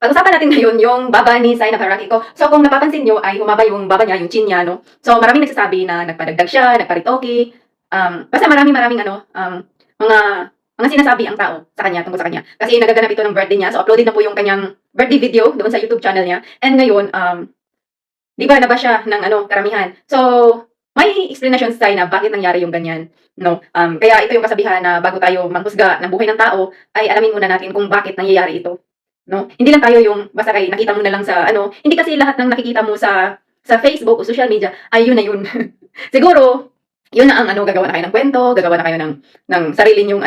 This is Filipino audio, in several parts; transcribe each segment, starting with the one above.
Pag-usapan natin ngayon yung baba ni Sai Nagaraki ko. So kung napapansin nyo ay humaba yung baba niya, yung chin niya, no? So maraming nagsasabi na nagpadagdag siya, nagparitoke. Basta maraming mga sinasabi ang tao sa kanya, tungkol sa kanya. Kasi nagaganap ito ng birthday niya. So uploaded na po yung kanyang birthday video doon sa YouTube channel niya. And ngayon, di ba naba siya ng karamihan. So may explanation sa na bakit nangyari yung ganyan. No? Kaya ito yung kasabihan na bago tayo manghusga ng buhay ng tao, ay alamin muna natin kung bakit nangyayari ito. No? Hindi lang tayo yung basta kay nakita mo na lang sa hindi kasi lahat ng nakikita mo sa Facebook o social media ay yun na yun. Siguro yun na ang gagawa na kayo ng kwento, gagawa na kayo ng sarili yung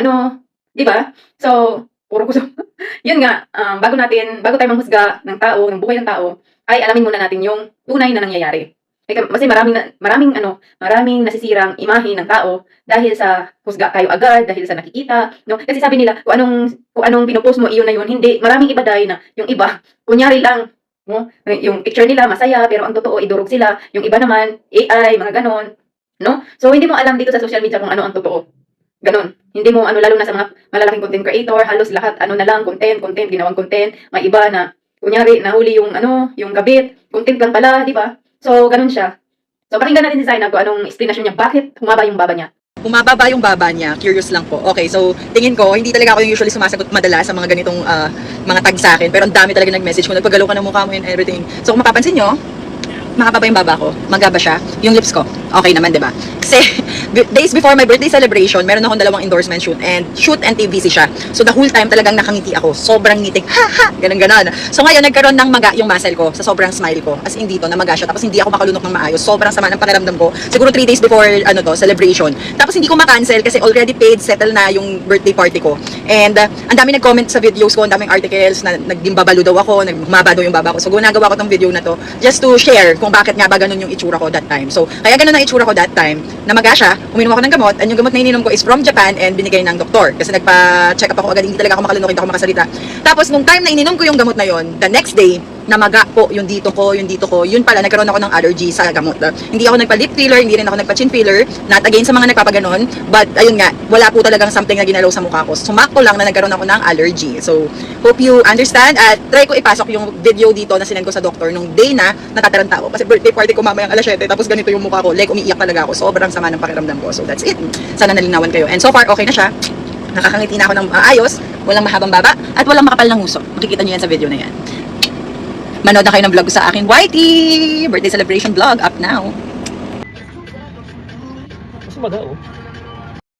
di ba? So, puro gusto. Yun nga, bago tayo manghusga ng tao, ng buhay ng tao, ay alamin muna natin yung tunay na nangyayari. Kasi maraming nasisirang imahe ng tao dahil sa husga kayo agad, dahil sa nakikita, no? Kasi sabi nila, kung anong pinupost mo, iyon na yun. Hindi, maraming iba dahil na yung iba, kunyari lang, no? Yung picture nila masaya, pero ang totoo idurog sila. Yung iba naman, AI, mga ganon, no? So hindi mo alam dito sa social media kung ano ang totoo. Ganon. Hindi mo lalo na sa mga malalaking content creator, halos lahat na lang, content, ginawang content. May iba na kunyari nahuli yung yung kabit, content lang pala, di ba? So, ganun siya. So, pakinggan natin si Zainab kung anong explanation niya. Bakit humaba yung baba niya? Humaba ba yung baba niya? Curious lang po. Okay, so tingin ko, hindi talaga ako yung usually sumasagot madalas sa mga ganitong mga tag sa akin. Pero ang dami talaga nag-message ko. Nagpagalaw ka ng mukha mo and everything. So, kung mapapansin nyo, makababa yung baba ko. Magaba siya. Yung lips ko. Okay naman, di ba? Kasi, days before my birthday celebration, meron akong dalawang endorsement shoot and TVC siya. So, the whole time talagang nakangiti ako. Sobrang ngitik. Ha! Ganon. So, ngayon, nagkaroon ng maga yung muscle ko sa sobrang smile ko. As in dito, namaga siya. Tapos, hindi ako makalunok ng maayos. Sobrang sama ng pakiramdam ko. Siguro 3 days before, celebration. Tapos, hindi ko ma-cancel kasi already paid, settle na yung birthday party ko. And, ang dami nag-comment sa videos ko, ang daming articles na nagdimbabalo daw ako, nagmaba daw yung baba ko. So, ginagawa ko tong video na to just to share kung bakit nga ba ganun yung itsura ko that time. So, kaya ganun ang itsura ko that time. Namaga siya, uminom ako ng gamot, and yung gamot na ininom ko is from Japan and binigay ng doktor. Kasi nagpa-check up ako agad, hindi talaga ako makalunok, hindi ako makasalita. Tapos, nung time na ininom ko yung gamot na yon, the next day, namaga po yung dito ko. Yun pala, nagkaroon ako ng allergy sa gamot. Hindi ako nagpa-lip filler, hindi rin ako nagpa-chin filler. Not again sa mga nagpapaganon. But, ayun nga, wala po talagang something na ginalaw sa mukha ko. Sumakto lang na nagkaroon ako ng allergy. So, hope you understand. At try ko ipasok yung video dito na sinend ko sa doktor nung day na natataranta ako. Kasi birthday party ko mamayang alas 7, tapos ganito yung mukha ko. Like, umiiyak talaga ako. Sobrang sama ng pakiramdam ko. So, that's it. Sana nalinawan kayo. And so far, okay na siya. Nakakangiti na ako ng ayos. Walang mahabang baba. At walang makapal ng nguso. Makikita niyo yan sa video na yan. Manood na kayo ng vlog sa aking YT! Birthday celebration vlog up now. Mas maga, oh.